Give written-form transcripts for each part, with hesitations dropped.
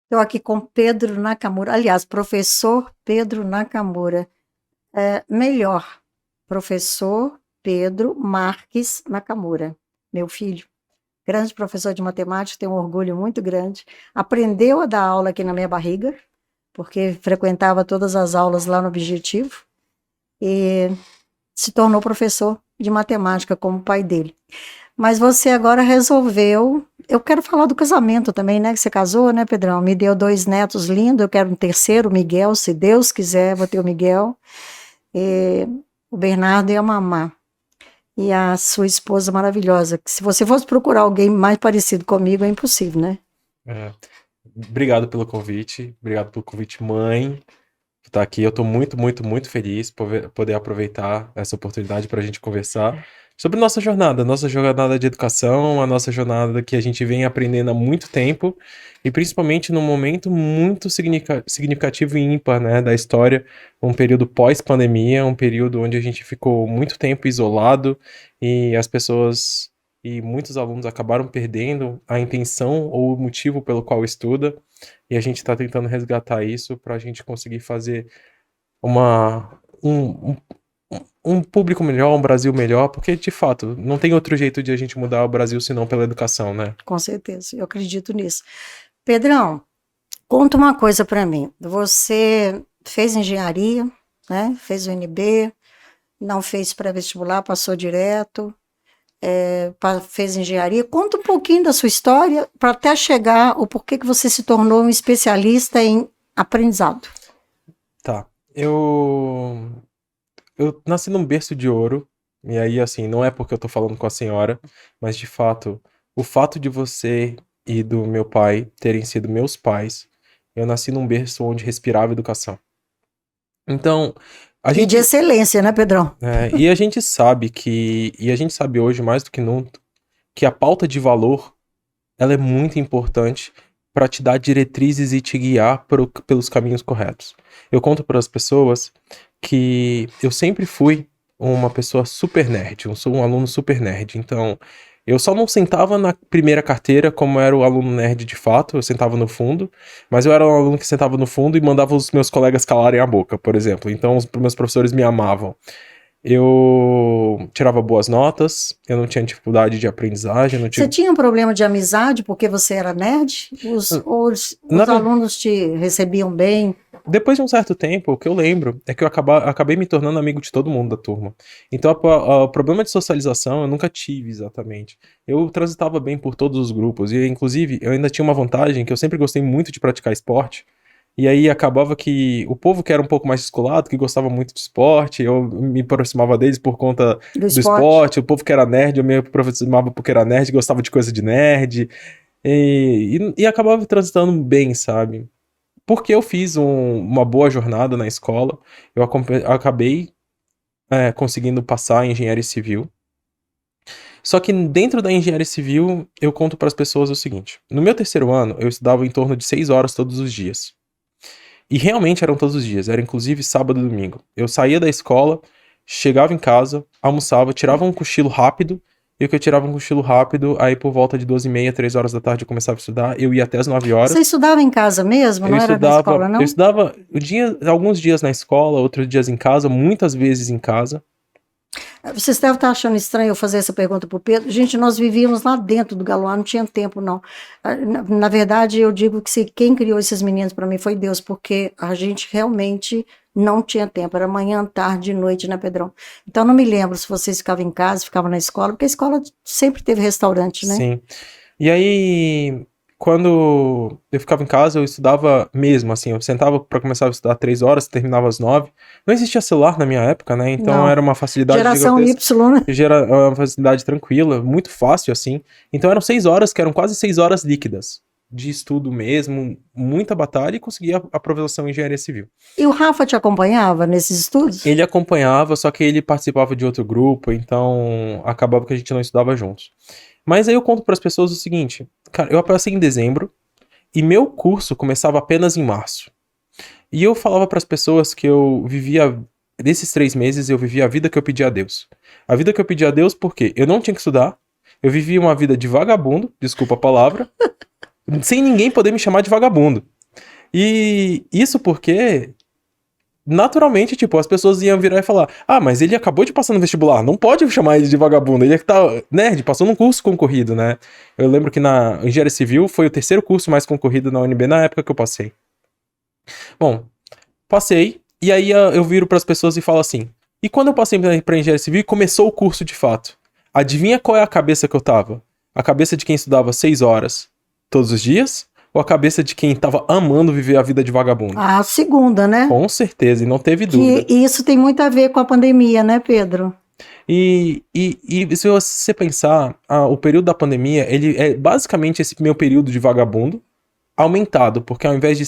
Estou aqui com Pedro Nakamura, aliás, professor Pedro Nakamura. Melhor, professor Pedro Marques Nakamura, meu filho. Grande professor de matemática, tenho um orgulho muito grande. Aprendeu a dar aula aqui na minha barriga, porque frequentava todas as aulas lá no Objetivo, e se tornou professor de matemática como o pai dele. Mas você agora resolveu. Eu quero falar do casamento também, né? Que você casou, né, Pedrão? Me deu 2 netos lindos, eu quero um terceiro, o Miguel, se Deus quiser, vou ter o Miguel. E o Bernardo e a Mamá. E a sua esposa maravilhosa. Que se você fosse procurar alguém mais parecido comigo, é impossível, né? É, obrigado pelo convite, mãe, por estar aqui. Eu tô muito, muito, muito feliz por poder aproveitar essa oportunidade para a gente conversar sobre nossa jornada de educação, a nossa jornada que a gente vem aprendendo há muito tempo e principalmente num momento muito significativo e ímpar, né, da história, um período pós-pandemia, um período onde a gente ficou muito tempo isolado e as pessoas e muitos alunos acabaram perdendo a intenção ou o motivo pelo qual estuda, e a gente está tentando resgatar isso para a gente conseguir fazer um, um, um público melhor, um Brasil melhor, porque de fato não tem outro jeito de a gente mudar o Brasil senão pela educação, né? Com certeza, eu acredito nisso. Pedrão, conta uma coisa para mim. Você fez engenharia, né? Fez o UNB, não fez pré-vestibular, passou direto. Fez engenharia. Conta um pouquinho da sua história para até chegar o porquê que você se tornou um especialista em aprendizado. Tá. Eu nasci num berço de ouro, e aí, assim, não é porque eu tô falando com a senhora, mas de fato, o fato de você e do meu pai terem sido meus pais, eu nasci num berço onde respirava educação. Então, a E de gente, excelência, né, Pedrão? e a gente sabe e a gente sabe hoje mais do que nunca, que a pauta de valor, ela é muito importante para te dar diretrizes e te guiar pelos caminhos corretos. Eu conto para as pessoas que eu sempre fui uma pessoa super nerd, eu sou um aluno super nerd, então eu só não sentava na primeira carteira como era o aluno nerd de fato, eu sentava no fundo, mas eu era um aluno que sentava no fundo e mandava os meus colegas calarem a boca, por exemplo. Então os meus professores me amavam. Eu tirava boas notas, eu não tinha dificuldade de aprendizagem, não Você tive. tinha um problema de amizade porque você era nerd? Na, Os alunos te recebiam bem? Depois de um certo tempo, o que eu lembro é que acabei me tornando amigo de todo mundo da turma. Então, o problema de socialização eu nunca tive exatamente. Eu transitava bem por todos os grupos, e inclusive eu ainda tinha uma vantagem que eu sempre gostei muito de praticar esporte. E aí acabava que o povo que era um pouco mais descolado, que gostava muito de esporte, eu me aproximava deles por conta Do do esporte? esporte. O povo que era nerd, eu me aproximava porque era nerd, gostava de coisa de nerd. E acabava transitando bem, sabe? Porque eu fiz uma boa jornada na escola, acabei conseguindo passar em engenharia civil. Só que dentro da engenharia civil, eu conto para as pessoas o seguinte: no meu terceiro ano, eu estudava em torno de 6 horas todos os dias. E realmente eram todos os dias, era inclusive sábado e domingo. Eu saía da escola, chegava em casa, almoçava, tirava um cochilo rápido, e o que eu tirava um cochilo rápido, aí por volta de 12h30, 3 horas da tarde eu começava a estudar, eu ia até as 9 Você horas. estava em casa mesmo? Eu Não era na estudava, escola, eu não? estudava alguns dias na escola, outros dias em casa, muitas vezes em casa. Vocês devem estar achando estranho eu fazer essa pergunta para o Pedro. Gente, nós vivíamos lá dentro do Galois, não tinha tempo, não. Na verdade, eu digo que quem criou esses meninos para mim foi Deus, porque a gente realmente não tinha tempo. Era manhã, tarde, noite, né, Pedrão? Então, não me lembro se vocês ficavam em casa, ficavam na escola, porque a escola sempre teve restaurante, né? Sim. E aí, quando eu ficava em casa, eu estudava mesmo, assim, eu sentava para começar a estudar 3 horas, terminava às 9. Não existia celular na minha época, né? Então Não. era uma facilidade Geração Y, gigantesca. né? Uma facilidade tranquila, muito fácil, assim. Então eram 6 horas, que eram quase 6 horas líquidas de estudo mesmo, muita batalha e consegui a aprovação em engenharia civil. E o Rafa te acompanhava nesses estudos? Ele acompanhava, só que ele participava de outro grupo, então acabava que a gente não estudava juntos. Mas aí eu conto para as pessoas o seguinte, cara, eu passei em dezembro e meu curso começava apenas em março. E eu falava para as pessoas que eu vivia, desses 3 meses, eu vivia a vida que eu pedi a Deus. A vida que eu pedi a Deus porque eu não tinha que estudar, eu vivia uma vida de vagabundo, desculpa a palavra, sem ninguém poder me chamar de vagabundo. E isso porque, naturalmente, tipo, as pessoas iam virar e falar: ah, mas ele acabou de passar no vestibular, não pode chamar ele de vagabundo, ele é que tá nerd, passou num curso concorrido, né? Eu lembro que na Engenharia Civil foi o terceiro curso mais concorrido na UNB na época que eu passei. Bom, passei, e aí eu viro pras pessoas e falo assim: e quando eu passei pra Engenharia Civil e começou o curso de fato, adivinha qual é a cabeça que eu tava? A cabeça de quem estudava 6 horas todos os dias? Ou a cabeça de quem tava amando viver a vida de vagabundo? A segunda, né? Com certeza, e não teve dúvida. Que isso tem muito a ver com a pandemia, né, Pedro? E se você pensar, o período da pandemia, ele é basicamente esse meu período de vagabundo aumentado, porque ao invés de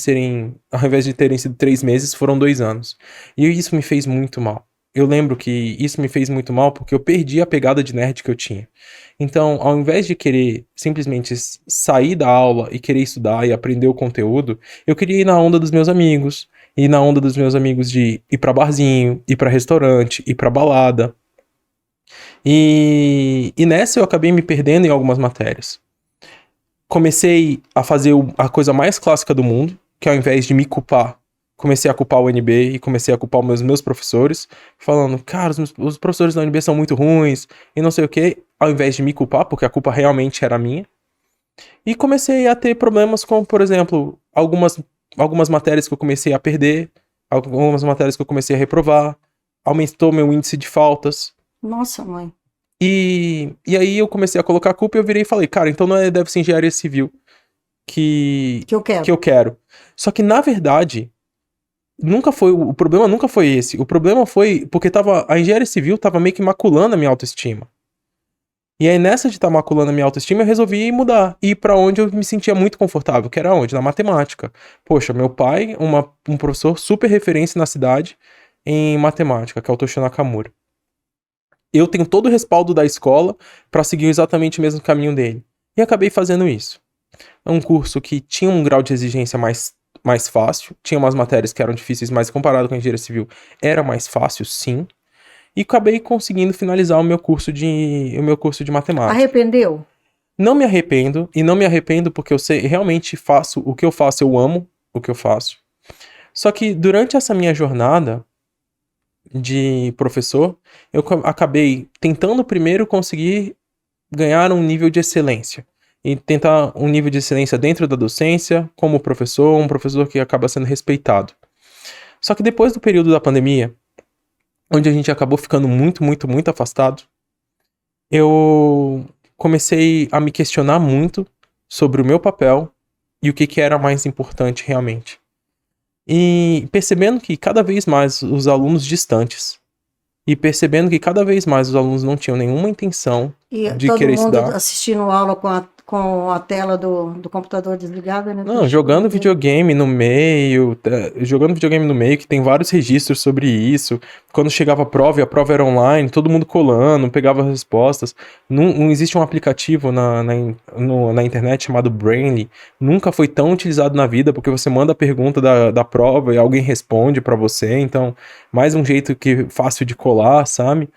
terem sido 3 meses, foram 2 anos. E isso me fez muito mal. Eu lembro que isso me fez muito mal porque eu perdi a pegada de nerd que eu tinha. Então, ao invés de querer simplesmente sair da aula e querer estudar e aprender o conteúdo, eu queria ir na onda dos meus amigos, ir na onda dos meus amigos de ir pra barzinho, ir pra restaurante, ir pra balada. E nessa eu acabei me perdendo em algumas matérias. Comecei a fazer a coisa mais clássica do mundo, que ao invés de me culpar, comecei a culpar o UNB e comecei a culpar os meus professores, falando, cara, os professores da UNB são muito ruins e não sei o que, ao invés de me culpar, porque a culpa realmente era minha. E comecei a ter problemas com, por exemplo, algumas matérias que eu comecei a perder, algumas matérias que eu comecei a reprovar, aumentou meu índice de faltas. Nossa, mãe. E aí eu comecei a colocar a culpa e eu virei e falei, cara, então não deve ser engenharia civil que Que eu quero. eu quero. Só que, na verdade, o problema nunca foi esse. O problema foi porque a engenharia civil tava meio que maculando a minha autoestima. E aí, nessa de estar maculando a minha autoestima, eu resolvi mudar. E ir pra onde eu me sentia muito confortável, que era onde? Na matemática. Poxa, meu pai, um professor super referência na cidade em matemática, que é o Toshio Nakamura. Eu tenho todo o respaldo da escola para seguir exatamente o mesmo caminho dele. E acabei fazendo isso. É um curso que tinha um grau de exigência mais fácil, tinha umas matérias que eram difíceis, mas comparado com a engenharia civil, era mais fácil, sim. E acabei conseguindo finalizar o meu curso de matemática. Arrependeu? Não me arrependo, e não me arrependo porque eu realmente faço o que eu faço, eu amo o que eu faço. Só que durante essa minha jornada de professor, eu acabei tentando primeiro conseguir ganhar um nível de excelência. E tentar um nível de excelência dentro da docência, como professor, um professor que acaba sendo respeitado. Só que depois do período da pandemia, onde a gente acabou ficando muito, muito, muito afastado, eu comecei a me questionar muito sobre o meu papel e o que era mais importante realmente. E percebendo que cada vez mais os alunos distantes, e percebendo que cada vez mais os alunos não tinham nenhuma intenção de todo querer mundo estudar. assistindo aula com a tela do computador desligada, né? Não, jogando videogame no meio, que tem vários registros sobre isso. Quando chegava a prova e a prova era online, todo mundo colando, pegava as respostas. Não existe um aplicativo na internet chamado Brainly. Nunca foi tão utilizado na vida, porque você manda a pergunta da prova e alguém responde pra você. Então, mais um jeito fácil de colar, sabe?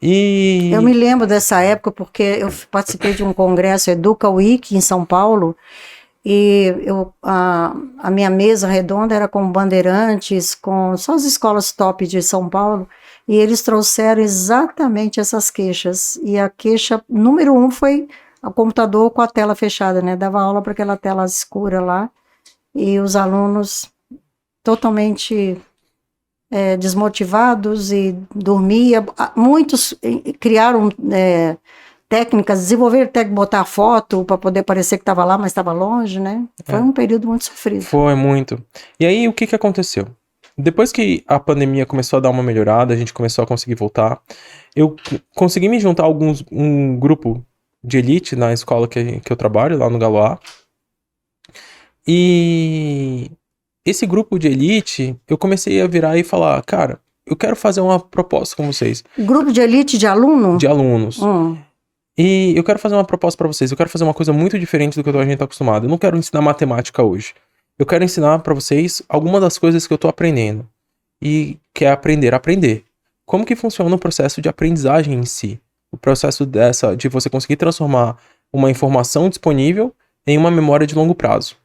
Eu me lembro dessa época porque eu participei de um congresso Educa Week em São Paulo e a minha mesa redonda era com bandeirantes, com só as escolas top de São Paulo, e eles trouxeram exatamente essas queixas. E a queixa número 1 foi o computador com a tela fechada, né? Dava aula para aquela tela escura lá e os alunos totalmente desmotivados e dormia. Muitos criaram técnicas, desenvolveram técnica, botar foto para poder parecer que estava lá, mas estava longe, né? Foi um período muito sofrido. Foi muito. E aí, o que aconteceu? Depois que a pandemia começou a dar uma melhorada, a gente começou a conseguir voltar, eu consegui me juntar a um grupo de elite na escola que eu trabalho, lá no Galoá. E esse grupo de elite, eu comecei a virar e falar, cara, eu quero fazer uma proposta com vocês. Grupo de elite de aluno? De alunos. E eu quero fazer uma proposta pra vocês. Eu quero fazer uma coisa muito diferente do que a gente tá acostumado. Eu não quero ensinar matemática hoje. Eu quero ensinar pra vocês algumas das coisas que eu tô aprendendo. E que é aprender a aprender. Como que funciona o processo de aprendizagem em si? O processo de você conseguir transformar uma informação disponível em uma memória de longo prazo.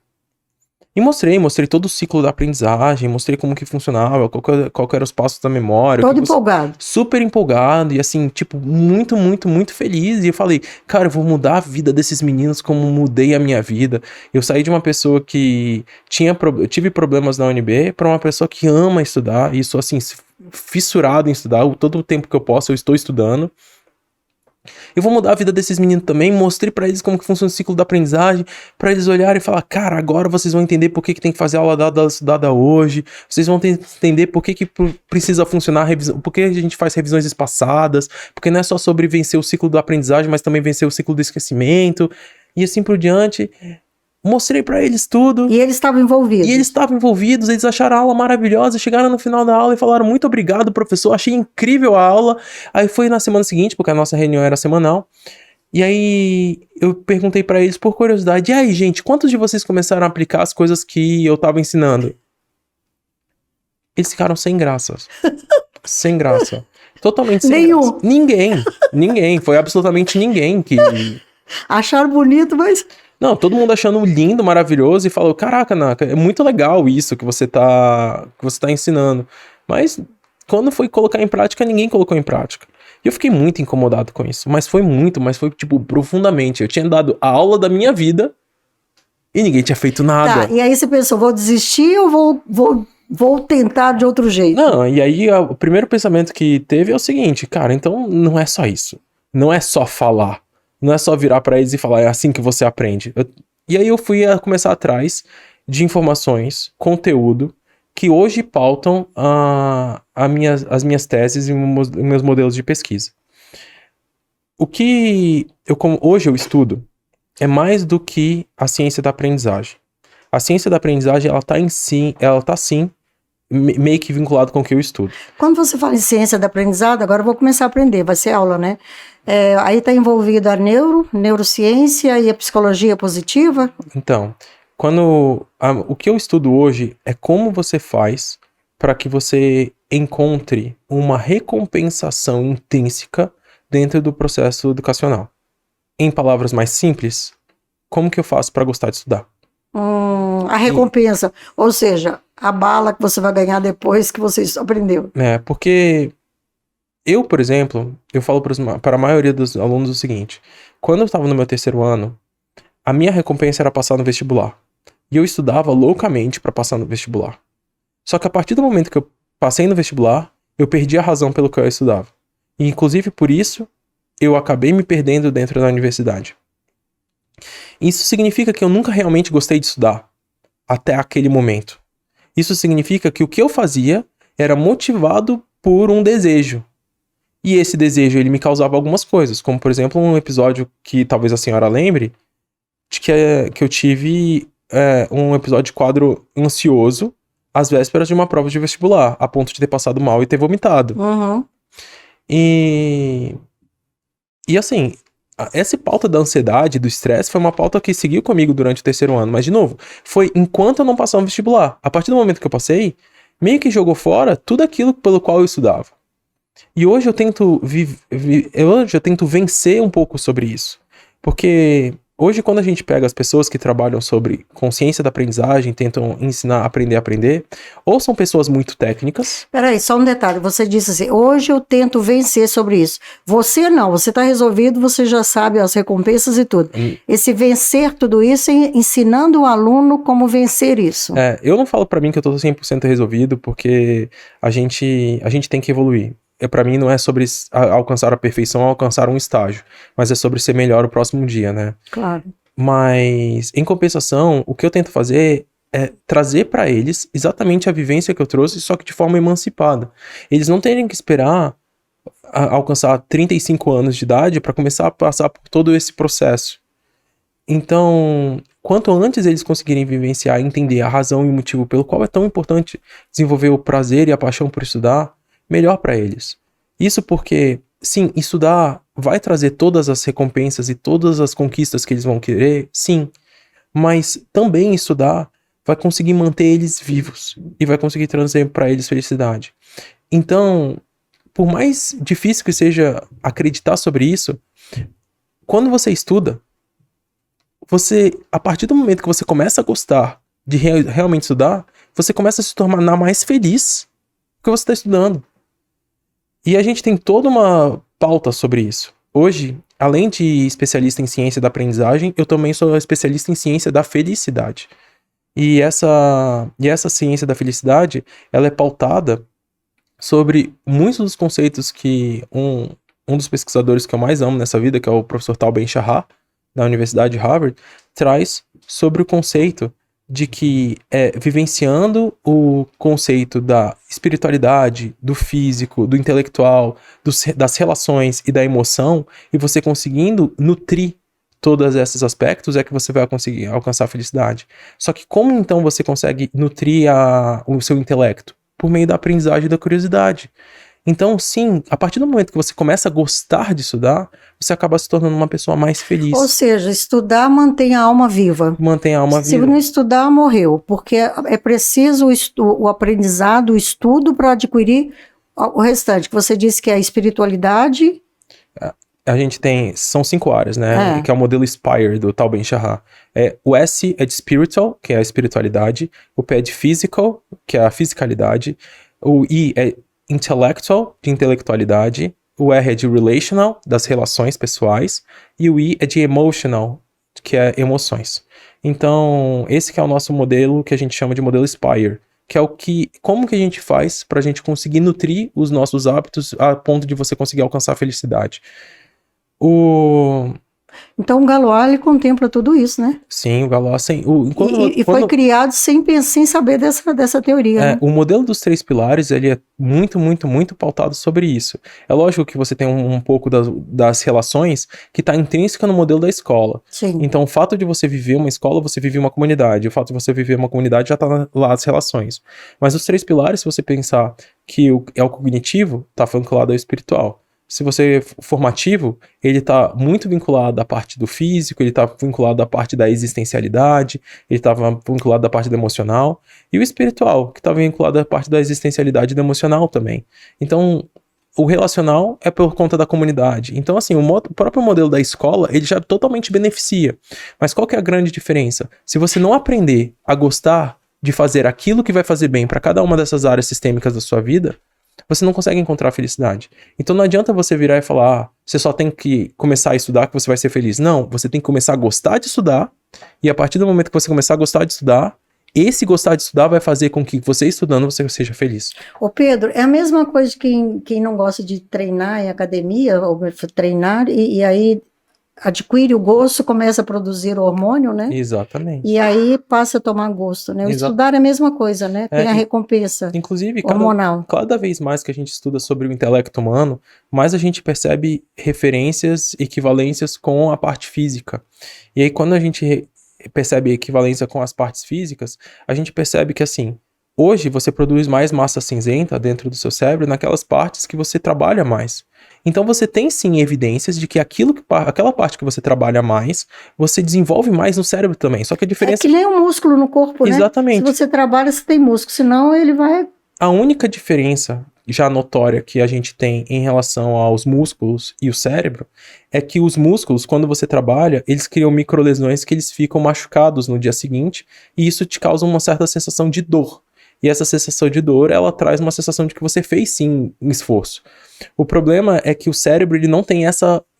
E mostrei todo o ciclo da aprendizagem, mostrei como que funcionava, qual que eram os passos da memória. Todo empolgado. Super empolgado e assim, tipo, muito, muito, muito feliz. E eu falei, cara, eu vou mudar a vida desses meninos como mudei a minha vida. Eu saí de uma pessoa que eu tive problemas na UNB para uma pessoa que ama estudar e sou assim, fissurado em estudar. Todo o tempo que eu posso, eu estou estudando. Eu vou mudar a vida desses meninos também, mostrei pra eles como que funciona o ciclo da aprendizagem, pra eles olharem e falar, cara, agora vocês vão entender por que tem que fazer a aula dada estudada hoje, vocês vão entender por que precisa funcionar a revisão, por que a gente faz revisões espaçadas, porque não é só sobre vencer o ciclo da aprendizagem, mas também vencer o ciclo do esquecimento, e assim por diante. Mostrei pra eles tudo. E eles estavam envolvidos. E eles estavam envolvidos, eles acharam a aula maravilhosa, chegaram no final da aula e falaram muito obrigado, professor, achei incrível a aula. Aí foi na semana seguinte, porque a nossa reunião era semanal, e aí eu perguntei pra eles por curiosidade, e aí gente, quantos de vocês começaram a aplicar as coisas que eu tava ensinando? Eles ficaram sem graça. Sem graça. Totalmente sem Nenhum. graça. Ninguém, foi absolutamente ninguém que... Acharam bonito, mas... Não, todo mundo achando lindo, maravilhoso e falou, caraca, Naka, é muito legal isso que você tá ensinando. Mas quando foi colocar em prática, ninguém colocou em prática. E eu fiquei muito incomodado com isso. Mas foi tipo, profundamente. Eu tinha dado a aula da minha vida e ninguém tinha feito nada. Tá, e aí você pensou, vou desistir ou vou tentar de outro jeito? Não, e aí o primeiro pensamento que teve é o seguinte, cara, então não é só isso. Não é só falar. Não é só virar pra eles e falar, é assim que você aprende. E aí eu fui a começar atrás de informações, conteúdo, que hoje pautam as minhas teses e meus modelos de pesquisa. O que hoje eu estudo é mais do que a ciência da aprendizagem. A ciência da aprendizagem, ela tá sim, meio que vinculado com o que eu estudo. Quando você fala em ciência da aprendizado, agora eu vou começar a aprender, vai ser aula, né? Aí está envolvida a neurociência e a psicologia positiva? Então, o que eu estudo hoje é como você faz para que você encontre uma recompensação intrínseca dentro do processo educacional. Em palavras mais simples, como que eu faço para gostar de estudar? A recompensa, ou seja, a bala que você vai ganhar depois que você aprendeu. Porque eu, por exemplo, eu falo para a maioria dos alunos o seguinte, quando eu estava no meu terceiro ano, a minha recompensa era passar no vestibular. E eu estudava loucamente para passar no vestibular. Só que a partir do momento que eu passei no vestibular, eu perdi a razão pelo que eu estudava. E inclusive por isso, eu acabei me perdendo dentro da universidade. Isso significa que eu nunca realmente gostei de estudar, até aquele momento. Isso significa que o que eu fazia era motivado por um desejo. E esse desejo, ele me causava algumas coisas, como por exemplo um episódio que talvez a senhora lembre, de que eu tive um episódio de quadro ansioso às vésperas de uma prova de vestibular, a ponto de ter passado mal e ter vomitado. Uhum. E assim, essa pauta da ansiedade, do estresse, foi uma pauta que seguiu comigo durante o terceiro ano. Mas, de novo, foi enquanto eu não passava no vestibular. A partir do momento que eu passei, meio que jogou fora tudo aquilo pelo qual eu estudava. E hoje eu tento vencer um pouco sobre isso. Porque hoje, quando a gente pega as pessoas que trabalham sobre consciência da aprendizagem, tentam ensinar a aprender, ou são pessoas muito técnicas... Peraí, só um detalhe. Você disse assim, hoje eu tento vencer sobre isso. Você não, você está resolvido, você já sabe as recompensas e tudo. Esse vencer tudo isso é ensinando o aluno como vencer isso. Eu não falo pra mim que eu tô 100% resolvido, porque a gente tem que evoluir. Pra mim não é sobre alcançar a perfeição, alcançar um estágio, mas é sobre ser melhor o próximo dia, né? Claro. Mas, em compensação, o que eu tento fazer é trazer pra eles exatamente a vivência que eu trouxe, só que de forma emancipada. Eles não terem que esperar alcançar 35 anos de idade pra começar a passar por todo esse processo. Então, quanto antes eles conseguirem vivenciar e entender a razão e o motivo pelo qual é tão importante desenvolver o prazer e a paixão por estudar, melhor para eles. Isso porque, sim, estudar vai trazer todas as recompensas e todas as conquistas que eles vão querer, sim. Mas também estudar vai conseguir manter eles vivos e vai conseguir trazer para eles felicidade. Então, por mais difícil que seja acreditar sobre isso, quando você estuda, a partir do momento que você começa a gostar de realmente estudar, você começa a se tornar mais feliz porque você está estudando. E a gente tem toda uma pauta sobre isso. Hoje, além de especialista em ciência da aprendizagem, eu também sou especialista em ciência da felicidade. E essa ciência da felicidade, ela é pautada sobre muitos dos conceitos que um dos pesquisadores que eu mais amo nessa vida, que é o professor Tal Ben-Shahar, da Universidade de Harvard, traz sobre o conceito de que vivenciando o conceito da espiritualidade, do físico, do intelectual, das relações e da emoção, e você conseguindo nutrir todos esses aspectos, é que você vai conseguir alcançar a felicidade. Só que como então você consegue nutrir o seu intelecto? Por meio da aprendizagem e da curiosidade. Então, sim, a partir do momento que você começa a gostar de estudar, você acaba se tornando uma pessoa mais feliz. Ou seja, estudar mantém a alma viva. Mantém a alma Se viva. não estudar, morreu. Porque é preciso o aprendizado, o estudo para adquirir o restante. Que você disse que é a espiritualidade. A gente tem, são 5 áreas, né? Que é o modelo SPIRE do Tal Ben-Shahar. O S é de spiritual, que é a espiritualidade. O P é de physical, que é a fisicalidade. O I é intellectual, de intelectualidade. O R é de relational, das relações pessoais. E o I é de emotional, que é emoções. Então, esse que é o nosso modelo, que a gente chama de modelo SPIRE. Que é como que a gente faz para a gente conseguir nutrir os nossos hábitos a ponto de você conseguir alcançar a felicidade. Então o Galois contempla tudo isso, né? Sim, o Galois foi criado sem saber dessa teoria. Né? O modelo dos 3 pilares, ele é muito, muito, muito pautado sobre isso. É lógico que você tem um pouco das relações que está intrínseca no modelo da escola. Sim. Então o fato de você viver uma escola, você vive uma comunidade. O fato de você viver uma comunidade já está lá as relações. Mas os 3 pilares, se você pensar que é o cognitivo, está vinculado ao espiritual. Se você é formativo, ele está muito vinculado à parte do físico, ele está vinculado à parte da existencialidade, ele está vinculado à parte do emocional, e o espiritual, que está vinculado à parte da existencialidade e do emocional também. Então, o relacional é por conta da comunidade. Então, assim, o próprio modelo da escola, ele já totalmente beneficia. Mas qual que é a grande diferença? Se você não aprender a gostar de fazer aquilo que vai fazer bem para cada uma dessas áreas sistêmicas da sua vida, você não consegue encontrar felicidade. Então não adianta você virar e falar, você só tem que começar a estudar que você vai ser feliz. Não, você tem que começar a gostar de estudar, e a partir do momento que você começar a gostar de estudar, esse gostar de estudar vai fazer com que você estudando, você seja feliz. Ô Pedro, é a mesma coisa de quem não gosta de treinar em academia, ou treinar, e aí adquire o gosto, começa a produzir o hormônio, né? Exatamente. E aí passa a tomar gosto, né? O estudar é a mesma coisa, né? Tem a recompensa hormonal. Cada vez mais que a gente estuda sobre o intelecto humano, mais a gente percebe referências, equivalências com a parte física. E aí quando a gente percebe equivalência com as partes físicas, a gente percebe que assim, hoje você produz mais massa cinzenta dentro do seu cérebro naquelas partes que você trabalha mais. Então você tem sim evidências de que aquela parte que você trabalha mais, você desenvolve mais no cérebro também. Só que a diferença... É que nem um músculo no corpo, né? Exatamente. Se você trabalha, você tem músculo, senão ele vai... A única diferença já notória que a gente tem em relação aos músculos e o cérebro é que os músculos, quando você trabalha, eles criam microlesões que eles ficam machucados no dia seguinte e isso te causa uma certa sensação de dor. E essa sensação de dor, ela traz uma sensação de que você fez sim um esforço. O problema é que o cérebro ele não tem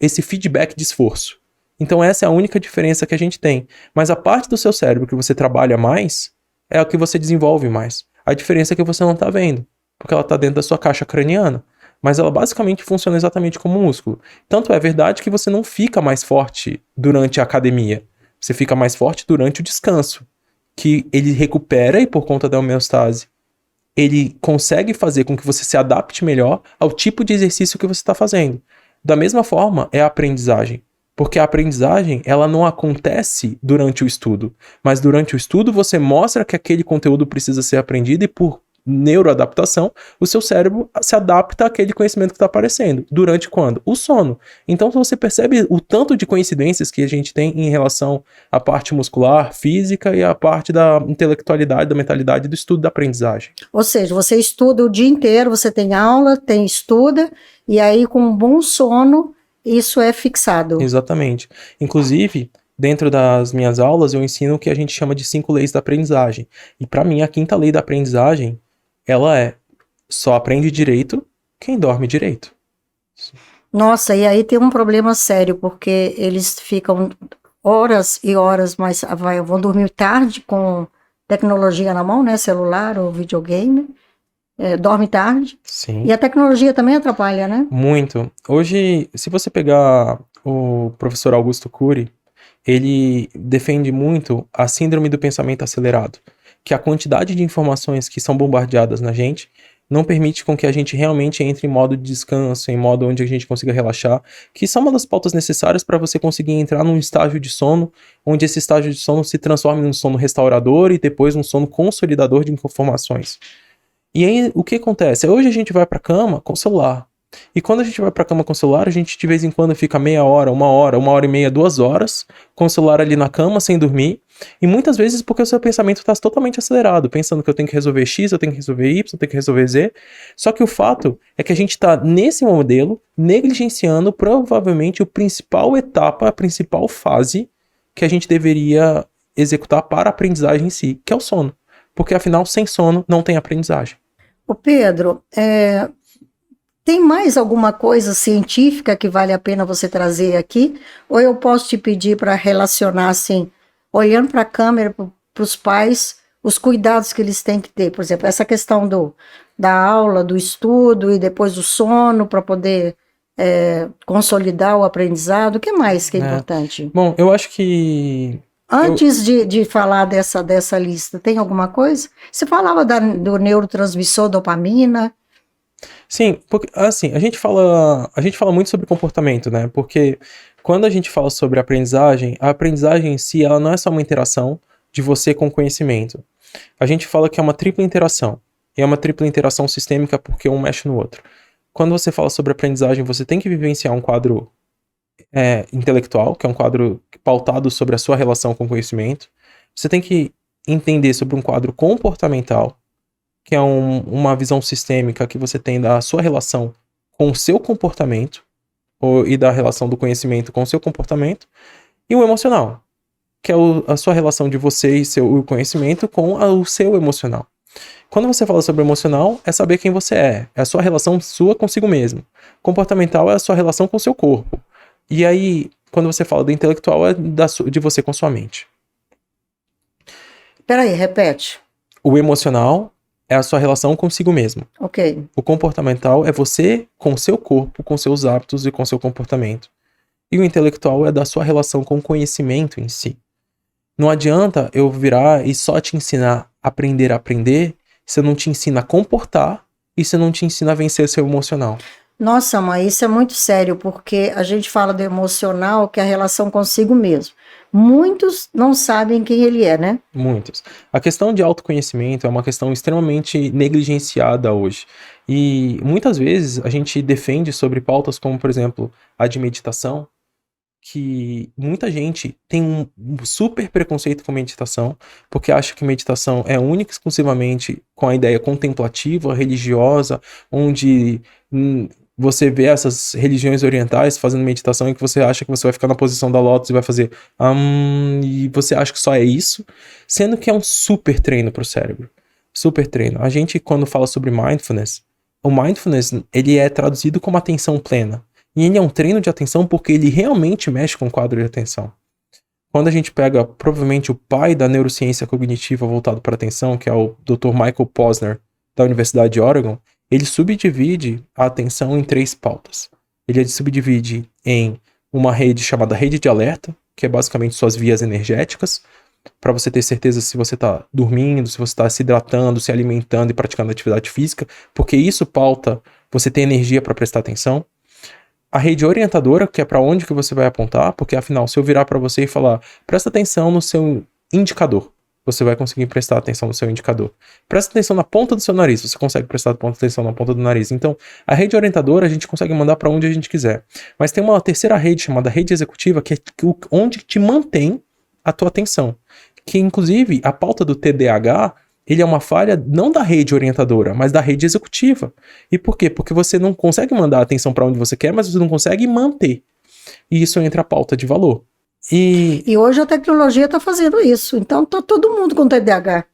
esse feedback de esforço. Então essa é a única diferença que a gente tem. Mas a parte do seu cérebro que você trabalha mais é a que você desenvolve mais. A diferença é que você não está vendo, porque ela está dentro da sua caixa craniana. Mas ela basicamente funciona exatamente como um músculo. Tanto é verdade que você não fica mais forte durante a academia. Você fica mais forte durante o descanso. Que ele recupera e por conta da homeostase, ele consegue fazer com que você se adapte melhor ao tipo de exercício que você está fazendo. Da mesma forma, é a aprendizagem. Porque a aprendizagem, ela não acontece durante o estudo. Mas durante o estudo, você mostra que aquele conteúdo precisa ser aprendido e por neuroadaptação, o seu cérebro se adapta àquele conhecimento que está aparecendo. Durante quando? O sono. Então você percebe o tanto de coincidências que a gente tem em relação à parte muscular, física e à parte da intelectualidade, da mentalidade do estudo da aprendizagem. Ou seja, você estuda o dia inteiro, você tem aula, estuda, e aí com um bom sono, isso é fixado. Exatamente. Inclusive, Dentro das minhas aulas, eu ensino o que a gente chama de 5 leis da aprendizagem. E para mim, a quinta lei da aprendizagem, ela é: só aprende direito quem dorme direito. Nossa, e aí tem um problema sério, porque eles ficam horas e horas, mas vão dormir tarde com tecnologia na mão, né? Celular ou videogame. Dorme tarde. Sim. E a tecnologia também atrapalha, né? Muito. Hoje, se você pegar o professor Augusto Cury, ele defende muito a síndrome do pensamento acelerado, que a quantidade de informações que são bombardeadas na gente não permite com que a gente realmente entre em modo de descanso, em modo onde a gente consiga relaxar, que são uma das pautas necessárias para você conseguir entrar num estágio de sono, onde esse estágio de sono se transforme num sono restaurador e depois num sono consolidador de informações. E aí, o que acontece? Hoje a gente vai pra cama com o celular. E quando a gente vai pra cama com o celular, a gente de vez em quando fica meia hora, 1 hora e meia, 2 horas, com o celular ali na cama, sem dormir. E muitas vezes porque o seu pensamento está totalmente acelerado, pensando que eu tenho que resolver X, eu tenho que resolver Y, eu tenho que resolver Z. Só que o fato é que a gente está, nesse modelo, negligenciando provavelmente a principal etapa, a principal fase que a gente deveria executar para a aprendizagem em si, que é o sono. Porque afinal, sem sono, não tem aprendizagem. Ô Pedro, tem mais alguma coisa científica que vale a pena você trazer aqui? Ou eu posso te pedir para relacionar, assim, olhando para a câmera, para os pais, os cuidados que eles têm que ter? Por exemplo, essa questão da aula, do estudo e depois do sono, para poder consolidar o aprendizado. O que mais que é importante? Bom, eu acho que... Antes de falar dessa lista, tem alguma coisa? Você falava do neurotransmissor dopamina. Sim, porque, assim, a gente fala muito sobre comportamento, né? Porque quando a gente fala sobre aprendizagem, a aprendizagem em si, ela não é só uma interação de você com o conhecimento. A gente fala que é uma tripla interação. E é uma tripla interação sistêmica porque um mexe no outro. Quando você fala sobre aprendizagem, você tem que vivenciar um quadro intelectual, que é um quadro pautado sobre a sua relação com o conhecimento. Você tem que entender sobre um quadro comportamental, que é uma visão sistêmica que você tem da sua relação com o seu comportamento, e da relação do conhecimento com o seu comportamento, e o emocional, que é a sua relação de você e seu conhecimento com o seu emocional. Quando você fala sobre emocional, é saber quem você é a sua relação sua consigo mesmo. Comportamental é a sua relação com o seu corpo. E aí, quando você fala do intelectual, é de você com sua mente. Peraí, repete. O emocional é a sua relação consigo mesmo. Ok. O comportamental é você com o seu corpo, com seus hábitos e com seu comportamento. E o intelectual é da sua relação com o conhecimento em si. Não adianta eu virar e só te ensinar a aprender, se eu não te ensino a comportar e se eu não te ensino a vencer seu emocional. Nossa, mãe, isso é muito sério, porque a gente fala do emocional, que é a relação consigo mesmo. Muitos não sabem quem ele é, né? Muitos. A questão de autoconhecimento é uma questão extremamente negligenciada hoje. E muitas vezes a gente defende sobre pautas como, por exemplo, a de meditação, que muita gente tem um super preconceito com meditação, porque acha que meditação é única e exclusivamente com a ideia contemplativa, religiosa, onde você vê essas religiões orientais fazendo meditação e que você acha que você vai ficar na posição da lótus e vai fazer e você acha que só é isso, sendo que é um super treino para o cérebro. Super treino. A gente, quando fala sobre mindfulness, o mindfulness, ele é traduzido como atenção plena. E ele é um treino de atenção porque ele realmente mexe com o quadro de atenção. Quando a gente pega, provavelmente, o pai da neurociência cognitiva voltado para a atenção, que é o Dr. Michael Posner, da Universidade de Oregon, ele subdivide a atenção em 3 pautas. Ele subdivide em uma rede chamada rede de alerta, que é basicamente suas vias energéticas, para você ter certeza se você está dormindo, se você está se hidratando, se alimentando e praticando atividade física, porque isso pauta você ter energia para prestar atenção. A rede orientadora, que é para onde que você vai apontar, porque afinal, se eu virar para você e falar, presta atenção no seu indicador, você vai conseguir prestar atenção no seu indicador. Presta atenção na ponta do seu nariz, você consegue prestar atenção na ponta do nariz. Então, a rede orientadora a gente consegue mandar para onde a gente quiser. Mas tem uma terceira rede chamada rede executiva, que é onde te mantém a tua atenção. Que inclusive, a pauta do TDAH, ele é uma falha não da rede orientadora, mas da rede executiva. E por quê? Porque você não consegue mandar a atenção para onde você quer, mas você não consegue manter. E isso entra a pauta de valor. E hoje a tecnologia está fazendo isso. Então, está todo mundo com TDAH.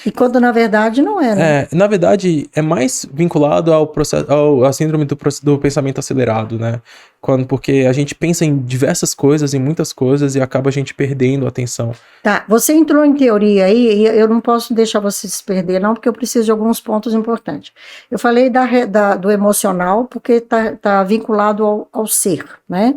E quando, na verdade, não é, né? Na verdade, é mais vinculado ao processo, à síndrome do pensamento acelerado, né? Porque a gente pensa em diversas coisas, em muitas coisas, e acaba a gente perdendo a atenção. Tá, você entrou em teoria aí, e eu não posso deixar você se perder, não, porque eu preciso de alguns pontos importantes. Eu falei do emocional, porque está vinculado ao ser, né?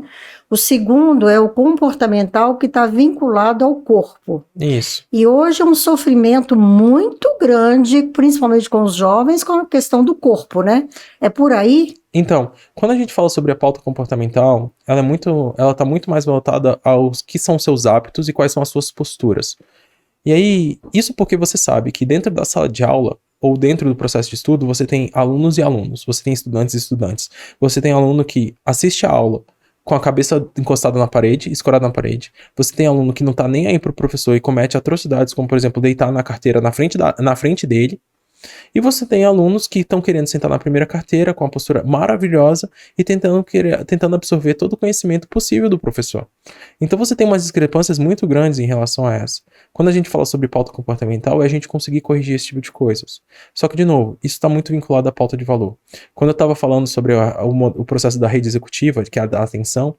O segundo é o comportamental, que está vinculado ao corpo. Isso. E hoje é um sofrimento muito grande, principalmente com os jovens, com a questão do corpo, né? É por aí? Então, quando a gente fala sobre a pauta comportamental, ela tá muito mais voltada aos que são seus hábitos e quais são as suas posturas. E aí, isso porque você sabe que dentro da sala de aula, ou dentro do processo de estudo, você tem alunos e alunos, você tem estudantes e estudantes. Você tem aluno que assiste a aula com a cabeça encostada na parede, escorada na parede. Você tem aluno que não tá nem aí pro professor e comete atrocidades, como por exemplo, deitar na carteira na frente dele. E você tem alunos que estão querendo sentar na primeira carteira com uma postura maravilhosa e tentando absorver todo o conhecimento possível do professor. Então você tem umas discrepâncias muito grandes em relação a essa. Quando a gente fala sobre pauta comportamental, é a gente conseguir corrigir esse tipo de coisas. Só que, de novo, isso está muito vinculado à pauta de valor. Quando eu estava falando sobre o processo da rede executiva, que é a da atenção,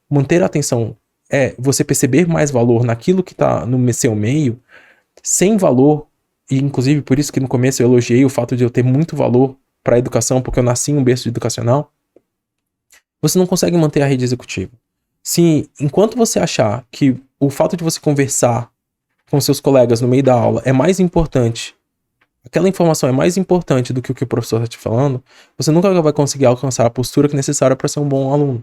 manter a atenção é você perceber mais valor naquilo que está no seu meio, sem valor. E inclusive por isso que no começo eu elogiei o fato de eu ter muito valor para a educação, porque eu nasci em um berço educacional, você não consegue manter a rede executiva. Se enquanto você achar que o fato de você conversar com seus colegas no meio da aula é mais importante, aquela informação é mais importante do que o professor está te falando, você nunca vai conseguir alcançar a postura que é necessária para ser um bom aluno.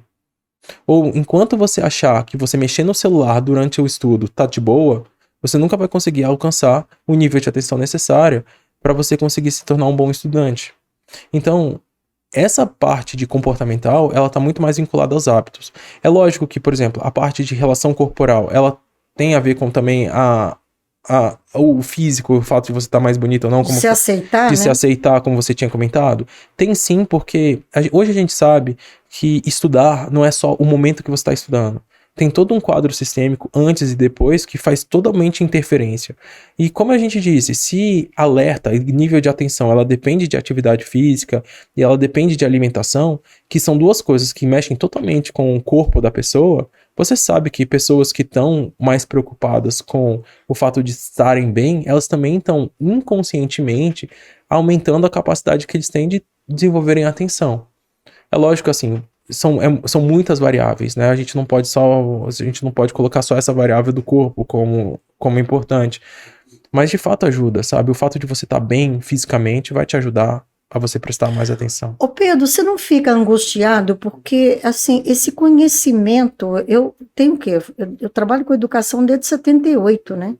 Ou enquanto você achar que você mexer no celular durante o estudo tá de boa, você nunca vai conseguir alcançar o nível de atenção necessário para você conseguir se tornar um bom estudante. Então, essa parte de comportamental, ela tá muito mais vinculada aos hábitos. É lógico que, por exemplo, a parte de relação corporal, ela tem a ver com também o físico, o fato de você estar mais bonito ou não. De se aceitar, de né? se aceitar, como você tinha comentado. Tem sim, porque hoje a gente sabe que estudar não é só o momento que você está estudando. Tem todo um quadro sistêmico antes e depois que faz totalmente interferência. E como a gente disse, se alerta e nível de atenção, ela depende de atividade física e ela depende de alimentação, que são duas coisas que mexem totalmente com o corpo da pessoa, você sabe que pessoas que estão mais preocupadas com o fato de estarem bem, elas também estão inconscientemente aumentando a capacidade que eles têm de desenvolverem a atenção. É lógico assim, são muitas variáveis, né? A gente não pode colocar só essa variável do corpo como importante. Mas de fato ajuda, sabe? O fato de você estar bem fisicamente vai te ajudar a você prestar mais atenção. Ô Pedro, você não fica angustiado porque, assim, esse conhecimento, eu tenho o quê? Eu trabalho com educação desde 78, né?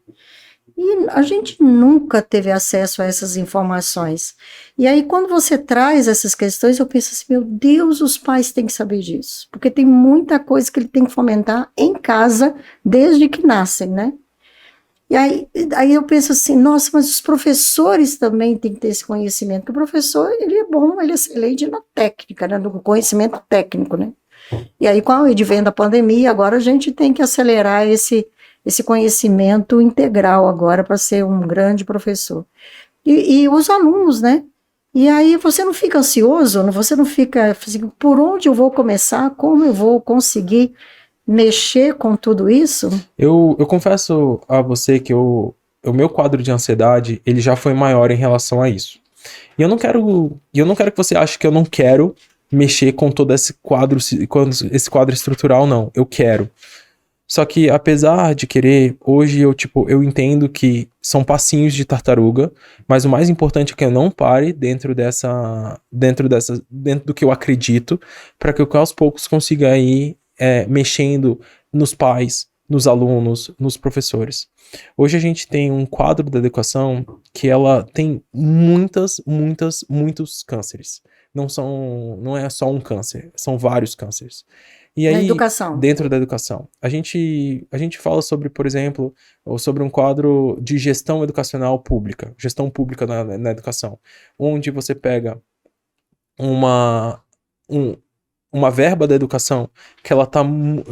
E a gente nunca teve acesso a essas informações. E aí, quando você traz essas questões, eu penso assim, meu Deus, os pais têm que saber disso. Porque tem muita coisa que ele tem que fomentar em casa, desde que nascem, né? E aí eu penso assim, nossa, mas os professores também têm que ter esse conhecimento, porque o professor, ele é bom, ele é excelente na técnica, né, no conhecimento técnico, né? E aí, com o advento da pandemia, agora a gente tem que acelerar esse conhecimento integral agora para ser um grande professor. E os alunos, né? E aí você não fica ansioso, você não fica assim, por onde eu vou começar, como eu vou conseguir mexer com tudo isso? Eu confesso a você que o meu quadro de ansiedade, ele já foi maior em relação a isso. E eu não quero que você ache que eu não quero mexer com todo esse quadro estrutural, não. Eu quero. Só que apesar de querer, hoje eu entendo que são passinhos de tartaruga, mas o mais importante é que eu não pare dentro do que eu acredito, para que eu aos poucos consiga ir mexendo nos pais, nos alunos, nos professores. Hoje a gente tem um quadro da educação que ela tem muitos cânceres. Não é só um câncer, são vários cânceres. E Na aí, educação. dentro da educação, a gente fala sobre, por exemplo, ou sobre um quadro de gestão educacional pública, gestão pública na educação, onde você pega um, uma verba da educação que ela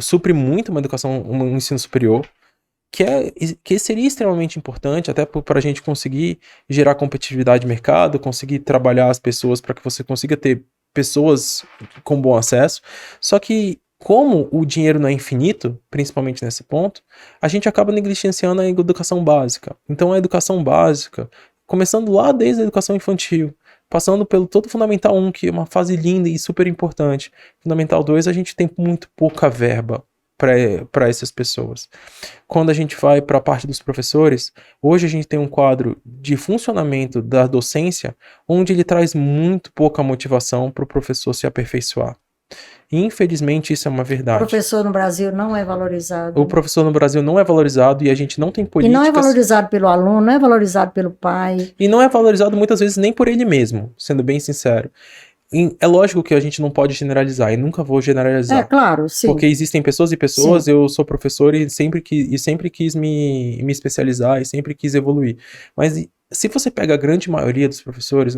supre muito uma educação, um ensino superior, que seria extremamente importante até para a gente conseguir gerar competitividade de mercado, conseguir trabalhar as pessoas para que você consiga ter pessoas com bom acesso. Só que, como o dinheiro não é infinito, principalmente nesse ponto, a gente acaba negligenciando a educação básica. Então, a educação básica, começando lá desde a educação infantil, passando pelo todo o Fundamental 1, que é uma fase linda e super importante. Fundamental 2, a gente tem muito pouca verba para essas pessoas. Quando a gente vai para a parte dos professores, hoje a gente tem um quadro de funcionamento da docência onde ele traz muito pouca motivação para o professor se aperfeiçoar. E, infelizmente, isso é uma O verdade. professor no Brasil não é valorizado. O professor no Brasil não é valorizado e a gente não tem E políticas... não é valorizado pelo aluno, não é valorizado pelo pai. E não é valorizado muitas vezes nem por ele mesmo, sendo bem sincero. É lógico que a gente não pode generalizar, e nunca vou generalizar. É, claro, sim. Porque existem pessoas e pessoas, Sim. eu sou professor e sempre quis me especializar e sempre quis evoluir. Mas se você pega a grande maioria dos professores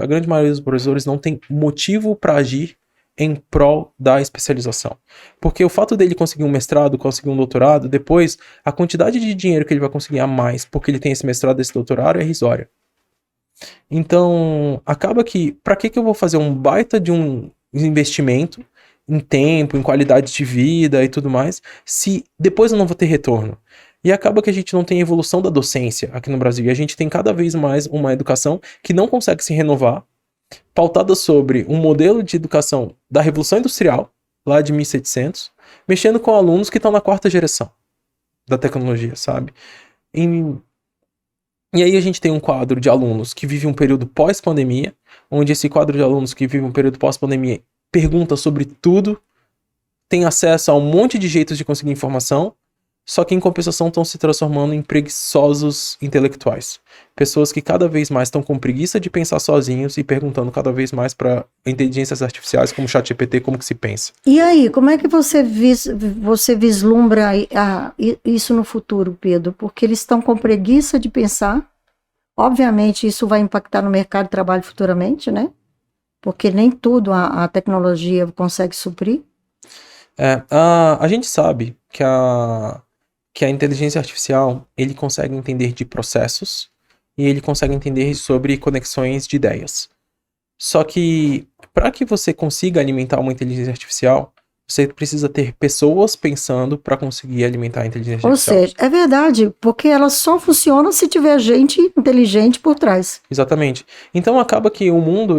não tem motivo para agir em prol da especialização. Porque o fato dele conseguir um mestrado, conseguir um doutorado, depois a quantidade de dinheiro que ele vai conseguir a mais porque ele tem esse mestrado, esse doutorado é irrisória. Então, acaba que, para que eu vou fazer um baita de um investimento em tempo, em qualidade de vida e tudo mais, se depois eu não vou ter retorno? E acaba que a gente não tem evolução da docência aqui no Brasil. E a gente tem cada vez mais uma educação que não consegue se renovar, pautada sobre um modelo de educação da Revolução Industrial, lá de 1700, mexendo com alunos que estão na quarta geração da tecnologia, sabe? E aí a gente tem um quadro de alunos que vive um período pós-pandemia, onde esse quadro de alunos que vive um período pós-pandemia pergunta sobre tudo, tem acesso a um monte de jeitos de conseguir informação, só que em compensação estão se transformando em preguiçosos intelectuais. Pessoas que cada vez mais estão com preguiça de pensar sozinhos e perguntando cada vez mais para inteligências artificiais como o ChatGPT como que se pensa. E aí, como é que você vislumbra isso no futuro, Pedro? Porque eles estão com preguiça de pensar. Obviamente, isso vai impactar no mercado de trabalho futuramente, né? Porque nem tudo a tecnologia consegue suprir. A gente sabe que a inteligência artificial, ele consegue entender de processos e ele consegue entender sobre conexões de ideias. Só que, para que você consiga alimentar uma inteligência artificial, você precisa ter pessoas pensando para conseguir alimentar a inteligência artificial. Ou seja, é verdade, porque ela só funciona se tiver gente inteligente por trás. Exatamente. Então acaba que o mundo,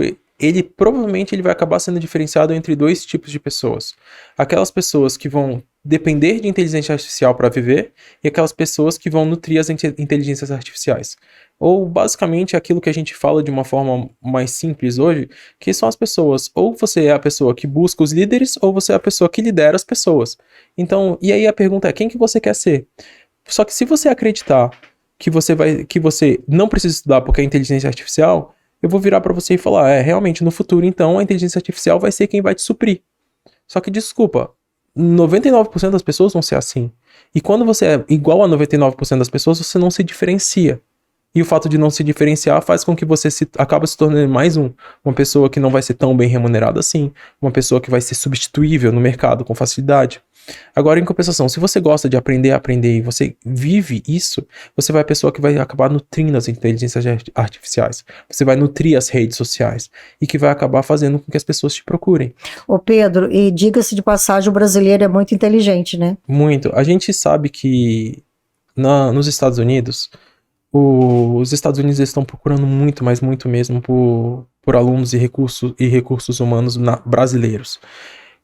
provavelmente ele vai acabar sendo diferenciado entre dois tipos de pessoas. Aquelas pessoas que vão depender de inteligência artificial para viver e aquelas pessoas que vão nutrir as inteligências artificiais. Ou basicamente aquilo que a gente fala de uma forma mais simples hoje, que são as pessoas. Ou você é a pessoa que busca os líderes, ou você é a pessoa que lidera as pessoas. Então, e aí a pergunta é, quem que você quer ser? Só que se você acreditar que você não precisa estudar porque é inteligência artificial, eu vou virar para você e falar, realmente, no futuro, então, a inteligência artificial vai ser quem vai te suprir. Só que, desculpa, 99% das pessoas vão ser assim. E quando você é igual a 99% das pessoas, você não se diferencia. E o fato de não se diferenciar faz com que você acaba se tornando mais uma pessoa que não vai ser tão bem remunerada assim, uma pessoa que vai ser substituível no mercado com facilidade. Agora, em compensação, se você gosta de aprender e você vive isso, você vai a pessoa que vai acabar nutrindo as inteligências artificiais. Você vai nutrir as redes sociais e que vai acabar fazendo com que as pessoas te procurem. Ô Pedro, e diga-se de passagem, o brasileiro é muito inteligente, né? Muito. A gente sabe que nos Estados Unidos, os Estados Unidos estão procurando muito, mas muito mesmo, por alunos e recursos humanos brasileiros.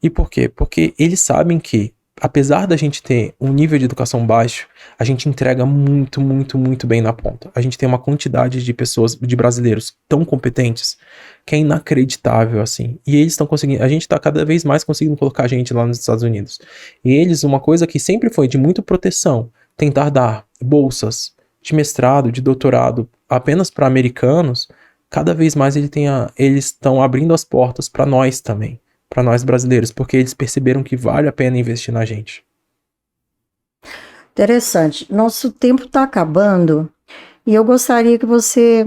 E por quê? Porque eles sabem que, apesar da gente ter um nível de educação baixo, a gente entrega muito, muito, muito bem na ponta. A gente tem uma quantidade de pessoas, de brasileiros tão competentes, que é inacreditável, assim. E eles estão conseguindo, a gente está cada vez mais conseguindo colocar gente lá nos Estados Unidos. E eles, uma coisa que sempre foi de muita proteção, tentar dar bolsas de mestrado, de doutorado, apenas para americanos, cada vez mais eles estão abrindo as portas para nós também. Para nós brasileiros, porque eles perceberam que vale a pena investir na gente. Interessante. Nosso tempo está acabando e eu gostaria que você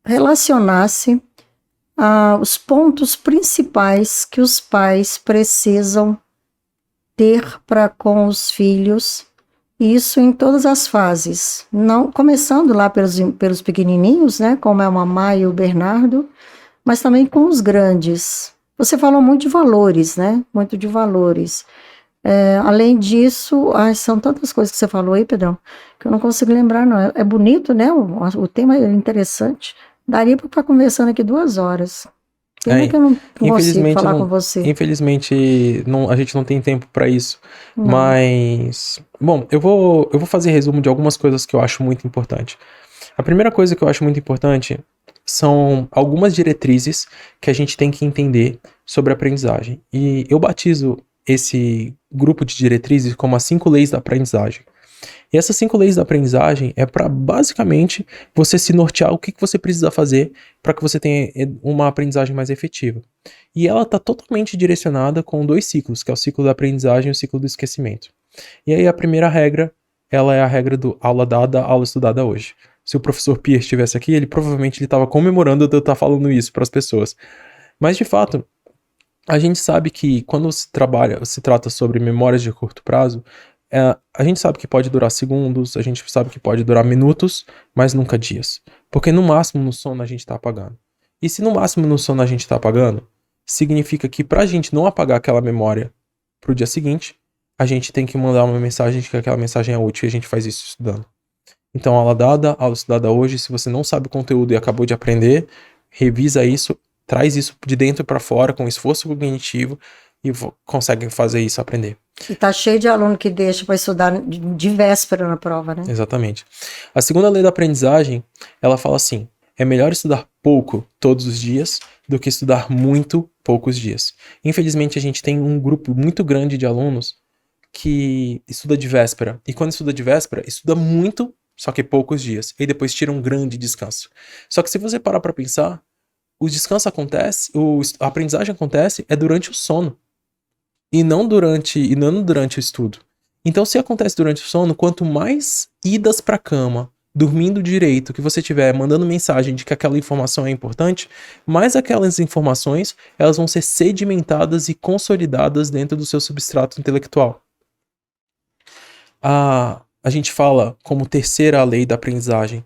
relacionasse os pontos principais que os pais precisam ter para com os filhos, isso em todas as fases, não começando lá pelos pequenininhos, né, como é a mamãe e o Bernardo, mas também com os grandes. Você falou muito de valores, né, muito de valores. Além disso, são tantas coisas que você falou aí, Pedrão, que eu não consigo lembrar, não. É bonito, né, o tema é interessante, daria para estar conversando aqui 2 horas. Pena que eu não consigo falar com você. Infelizmente, a gente não tem tempo para isso. Não. Mas, bom, eu vou fazer resumo de algumas coisas que eu acho muito importante. A primeira coisa que eu acho muito importante são algumas diretrizes que a gente tem que entender sobre aprendizagem. E eu batizo esse grupo de diretrizes como as 5 leis da aprendizagem. E essas 5 leis da aprendizagem é para basicamente você se nortear o que você precisa fazer para que você tenha uma aprendizagem mais efetiva. E ela está totalmente direcionada com 2 ciclos, que é o ciclo da aprendizagem e o ciclo do esquecimento. E aí a primeira regra, ela é a regra do aula dada, aula estudada hoje. Se o professor Pierre estivesse aqui, ele provavelmente estava comemorando eu estar falando isso para as pessoas. Mas de fato, a gente sabe que quando se trata sobre memórias de curto prazo, a gente sabe que pode durar segundos, a gente sabe que pode durar minutos, mas nunca dias. Porque no máximo no sono a gente tá apagando. E se no máximo no sono a gente tá apagando, significa que pra gente não apagar aquela memória pro dia seguinte, a gente tem que mandar uma mensagem de que aquela mensagem é útil e a gente faz isso estudando. Então, aula dada, aula estudada hoje, se você não sabe o conteúdo e acabou de aprender, revisa isso, traz isso de dentro pra fora com esforço cognitivo e consegue fazer isso aprender. E tá cheio de aluno que deixa para estudar de véspera na prova, né? Exatamente. A segunda lei da aprendizagem, ela fala assim: é melhor estudar pouco todos os dias do que estudar muito poucos dias. Infelizmente, a gente tem um grupo muito grande de alunos que estuda de véspera. E quando estuda de véspera, estuda muito, só que poucos dias. E depois tira um grande descanso. Só que se você parar para pensar, o descanso acontece, a aprendizagem acontece durante o sono. E não durante o estudo. Então, se acontece durante o sono, quanto mais idas pra cama, dormindo direito, que você tiver mandando mensagem de que aquela informação é importante, mais aquelas informações elas vão ser sedimentadas e consolidadas dentro do seu substrato intelectual. A gente fala como terceira lei da aprendizagem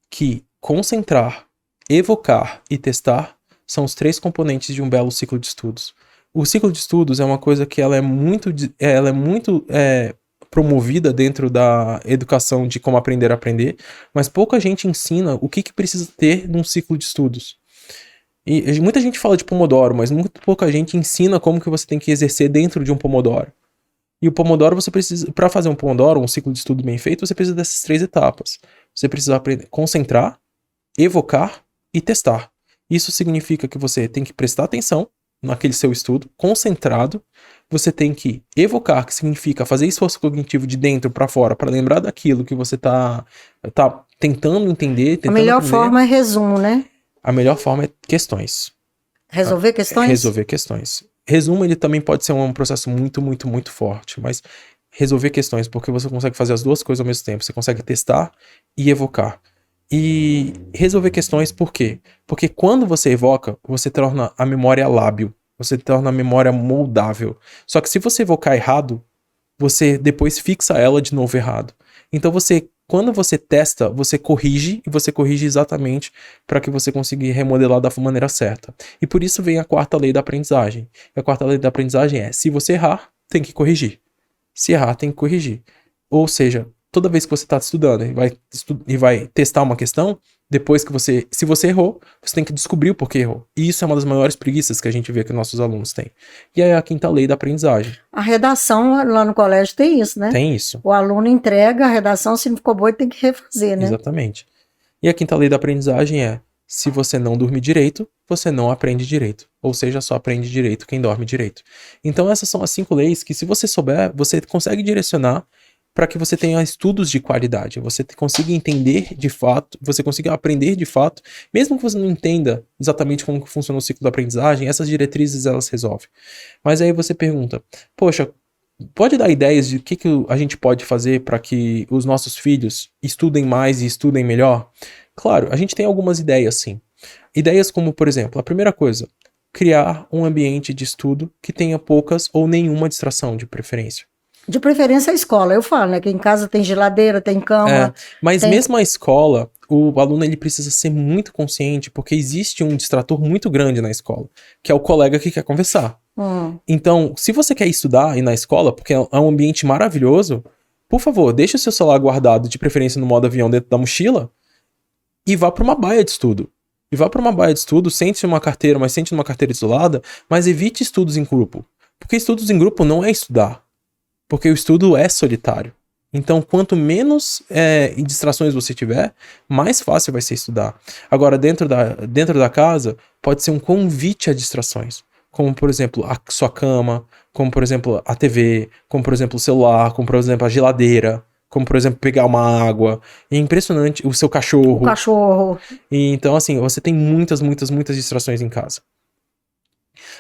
que concentrar, evocar e testar são os 3 componentes de um belo ciclo de estudos. O ciclo de estudos é uma coisa que ela é muito promovida dentro da educação de como aprender a aprender, mas pouca gente ensina o que precisa ter num ciclo de estudos. E muita gente fala de Pomodoro, mas muito pouca gente ensina como que você tem que exercer dentro de um Pomodoro. E o Pomodoro, você precisa, para fazer um Pomodoro, um ciclo de estudo bem feito, você precisa dessas 3 etapas. Você precisa aprender, concentrar, evocar e testar. Isso significa que você tem que prestar atenção naquele seu estudo, concentrado. Você tem que evocar, que significa fazer esforço cognitivo de dentro para fora, para lembrar daquilo que você tá tentando entender, tentando A melhor aprender. forma é resumo, né? A melhor forma é questões. Resolver questões? Resolver questões. Resumo, ele também pode ser um processo muito, muito, muito forte, mas resolver questões, porque você consegue fazer as 2 coisas ao mesmo tempo. Você consegue testar e evocar. E resolver questões por quê? Porque quando você evoca, você torna a memória lábil, você torna a memória moldável. Só que se você evocar errado, você depois fixa ela de novo errado. Então quando você testa, você corrige, e você corrige exatamente para que você consiga remodelar da maneira certa. E por isso vem a 4ª lei da aprendizagem. E a 4ª lei da aprendizagem é: se você errar, tem que corrigir. Se errar, tem que corrigir. Ou seja, toda vez que você está estudando e vai testar uma questão, depois que se você errou, você tem que descobrir o porquê errou. E isso é uma das maiores preguiças que a gente vê que nossos alunos têm. E aí a 5ª lei da aprendizagem. A redação lá no colégio tem isso, né? Tem isso. O aluno entrega a redação, se não ficou boa, ele tem que refazer, né? Exatamente. E a 5ª lei da aprendizagem é: se você não dormir direito, você não aprende direito. Ou seja, só aprende direito quem dorme direito. Então essas são as 5 leis que, se você souber, você consegue direcionar para que você tenha estudos de qualidade, você consiga entender de fato, você consiga aprender de fato, mesmo que você não entenda exatamente como funciona o ciclo da aprendizagem, essas diretrizes elas resolvem. Mas aí você pergunta: poxa, pode dar ideias de o que a gente pode fazer para que os nossos filhos estudem mais e estudem melhor? Claro, a gente tem algumas ideias sim. Ideias como, por exemplo, a primeira coisa, criar um ambiente de estudo que tenha poucas ou nenhuma distração, de preferência. De preferência a escola, eu falo, né? Que em casa tem geladeira, tem cama, Mas tem... mesmo a escola, o aluno ele precisa ser muito consciente, porque existe um distrator muito grande na escola, que é o colega que quer conversar. Então, se você quer estudar e na escola, porque é um ambiente maravilhoso, por favor, deixe o seu celular guardado, de preferência no modo avião, dentro da mochila, e vá para uma baia de estudo. E vá para uma baia de estudo, sente numa carteira, mas sente numa carteira isolada, mas evite estudos em grupo. Porque estudos em grupo não é estudar. Porque o estudo é solitário. Então, quanto menos distrações você tiver, mais fácil vai ser estudar. Agora, dentro da casa, pode ser um convite a distrações. Como, por exemplo, a sua cama, como, por exemplo, a TV, como, por exemplo, o celular, como, por exemplo, a geladeira, como, por exemplo, pegar uma água. É impressionante, o seu cachorro. O cachorro. E, então, assim, você tem muitas, muitas, muitas distrações em casa.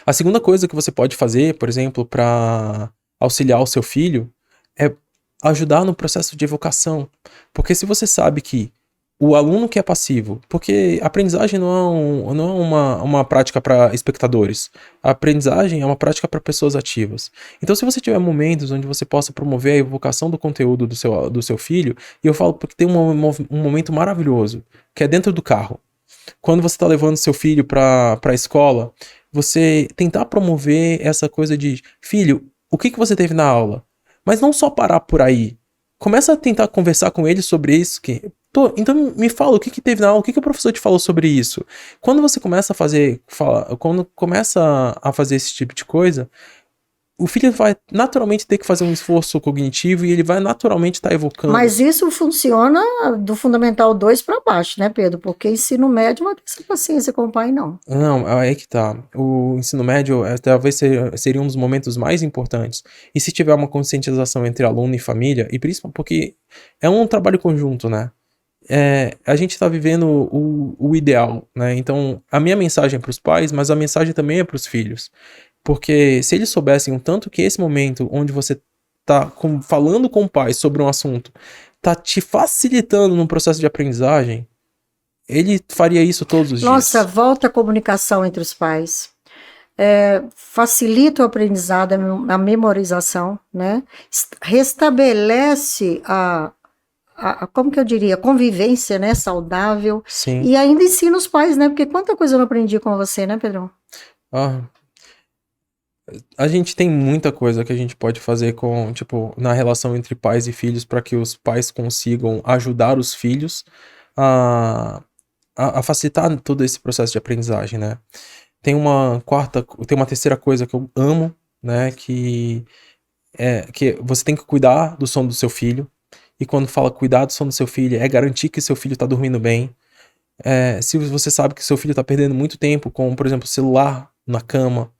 A segunda coisa que você pode fazer, por exemplo, para auxiliar o seu filho, é ajudar no processo de evocação. Porque se você sabe que o aluno que é passivo, porque a aprendizagem não é uma prática para espectadores, a aprendizagem é uma prática para pessoas ativas. Então, se você tiver momentos onde você possa promover a evocação do conteúdo do seu filho, e eu falo porque tem um momento maravilhoso, que é dentro do carro. Quando você está levando seu filho para a escola, você tentar promover essa coisa de, filho, o que você teve na aula? Mas não só parar por aí. Começa a tentar conversar com ele sobre isso. Então me fala o que teve na aula, o que o professor te falou sobre isso. Quando você começa a fazer esse tipo de coisa, o filho vai naturalmente ter que fazer um esforço cognitivo e ele vai naturalmente estar evocando. Mas isso funciona do Fundamental 2 para baixo, né, Pedro? Porque ensino médio não tem essa paciência com o pai, não. Não, aí que tá. O ensino médio talvez seria um dos momentos mais importantes. E se tiver uma conscientização entre aluno e família, e principalmente porque é um trabalho conjunto, né? A gente tá vivendo o ideal, né? Então, a minha mensagem é pros pais, mas a mensagem também é pros filhos. Porque se eles soubessem o tanto que esse momento onde você tá falando com o pai sobre um assunto tá te facilitando no processo de aprendizagem, ele faria isso todos os dias. Nossa, volta a comunicação entre os pais. Facilita o aprendizado, a memorização, né? Restabelece como que eu diria, convivência, né, saudável. Sim. E ainda ensina os pais, né? Porque quanta coisa eu não aprendi com você, né, Pedrão? A gente tem muita coisa que a gente pode fazer na relação entre pais e filhos para que os pais consigam ajudar os filhos a facilitar todo esse processo de aprendizagem, né? Tem uma terceira coisa que eu amo, né? Que você tem que cuidar do sono do seu filho. E quando fala cuidar do sono do seu filho, é garantir que seu filho tá dormindo bem. Se você sabe que seu filho tá perdendo muito tempo com, por exemplo, celular na cama,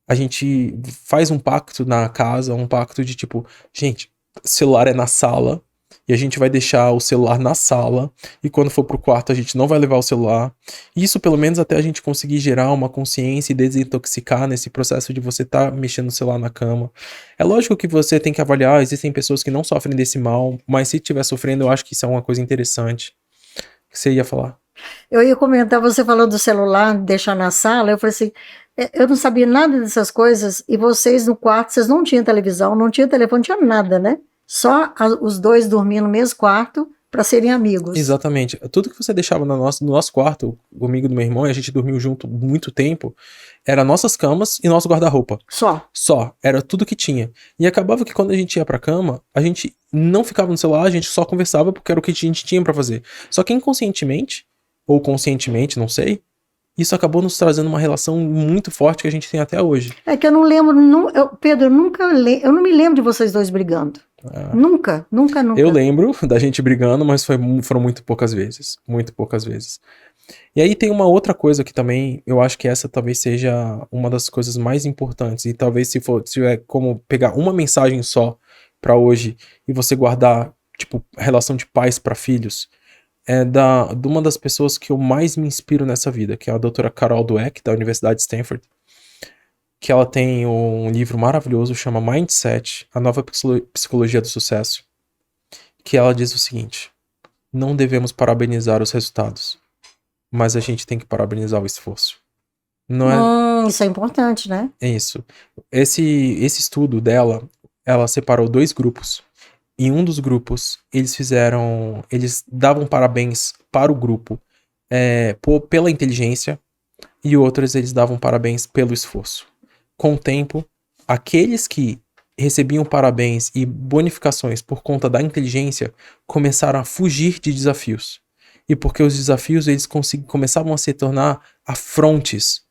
a gente faz um pacto na casa, um pacto de tipo, gente, celular é na sala, e a gente vai deixar o celular na sala, e quando for pro quarto a gente não vai levar o celular. Isso pelo menos até a gente conseguir gerar uma consciência e desintoxicar nesse processo de você tá mexendo no celular na cama. É lógico que você tem que avaliar, existem pessoas que não sofrem desse mal, mas se estiver sofrendo, eu acho que isso é uma coisa interessante. O que você ia falar? Eu ia comentar, você falou do celular, deixar na sala, eu falei assim, eu não sabia nada dessas coisas, e vocês no quarto, vocês não tinham televisão, não tinha telefone, não tinha nada, né? Só os dois dormiam no mesmo quarto para serem amigos. Exatamente. Tudo que você deixava no nosso quarto, comigo e do meu irmão, e a gente dormiu junto muito tempo, era nossas camas e nosso guarda-roupa. Só. Era tudo que tinha. E acabava que quando a gente ia pra cama, a gente não ficava no celular, a gente só conversava porque era o que a gente tinha pra fazer. Só que inconscientemente, ou conscientemente, não sei, isso acabou nos trazendo uma relação muito forte que a gente tem até hoje. É que eu não lembro, Pedro, eu não me lembro de vocês dois brigando. Nunca. Eu lembro da gente brigando, mas foram muito poucas vezes. Muito poucas vezes. E aí tem uma outra coisa que também, eu acho que essa talvez seja uma das coisas mais importantes. E talvez se tiver como pegar uma mensagem só pra hoje e você guardar, tipo, relação de pais pra filhos, de uma das pessoas que eu mais me inspiro nessa vida, que é a doutora Carol Dweck, da Universidade de Stanford, que ela tem um livro maravilhoso, chama Mindset, a nova psicologia do sucesso, que ela diz o seguinte: não devemos parabenizar os resultados, mas a gente tem que parabenizar o esforço. Não é, Isso é importante, né? é isso. Esse estudo dela, ela separou 2 grupos. Em um dos grupos, eles davam parabéns para o grupo pela inteligência, e outros eles davam parabéns pelo esforço. Com o tempo, aqueles que recebiam parabéns e bonificações por conta da inteligência começaram a fugir de desafios. E porque os desafios eles começavam a se tornar afrontes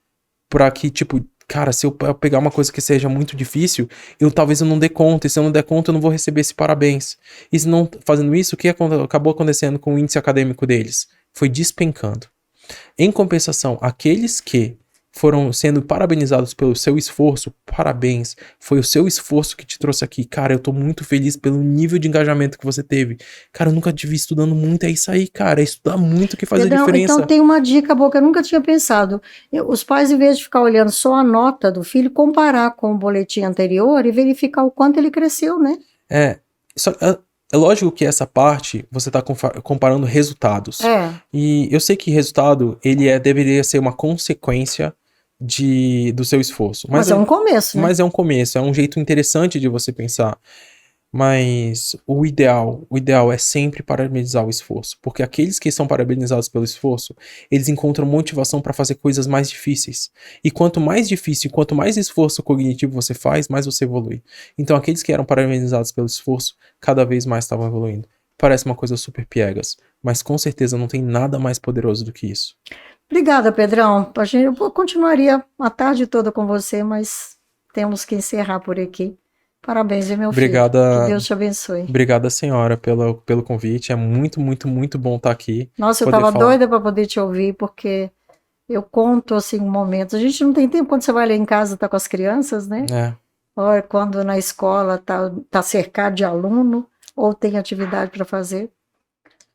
para que, tipo, cara, se eu pegar uma coisa que seja muito difícil, talvez eu não dê conta, e se eu não der conta, eu não vou receber esse parabéns. E se não fazendo isso, o que acabou acontecendo com o índice acadêmico deles? Foi despencando. Em compensação, aqueles que foram sendo parabenizados pelo seu esforço, parabéns, foi o seu esforço que te trouxe aqui. Cara, eu tô muito feliz pelo nível de engajamento que você teve. Cara, eu nunca te vi estudando muito, é isso aí, cara, é estudar muito que faz a Então diferença. tem uma dica boa que eu nunca tinha pensado. Os pais, em vez de ficar olhando só a nota do filho, comparar com o boletim anterior e verificar o quanto ele cresceu, né? É lógico que essa parte você está comparando resultados. E eu sei que resultado deveria ser uma consequência do seu esforço. Mas é um começo, né? Mas é um começo, é um jeito interessante de você pensar. Mas o ideal é sempre parabenizar o esforço, porque aqueles que são parabenizados pelo esforço, eles encontram motivação para fazer coisas mais difíceis. E quanto mais difícil, quanto mais esforço cognitivo você faz, mais você evolui. Então aqueles que eram parabenizados pelo esforço, cada vez mais estavam evoluindo. Parece uma coisa super piegas, mas com certeza não tem nada mais poderoso do que isso. Obrigada, Pedrão. Eu continuaria a tarde toda com você, mas temos que encerrar por aqui. Parabéns, meu filho. Que Deus te abençoe. Obrigada, senhora, pelo convite. É muito, muito, muito bom estar aqui. Nossa, eu estava doida para poder te ouvir, porque eu conto assim momentos. A gente não tem tempo quando você vai lá em casa, tá com as crianças, né? Ou quando na escola tá cercado de aluno, ou tem atividade para fazer.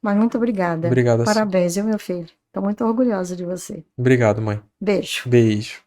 Mas muito obrigada. Obrigada. Parabéns, meu filho. Estou muito orgulhosa de você. Obrigado, mãe. Beijo. Beijo.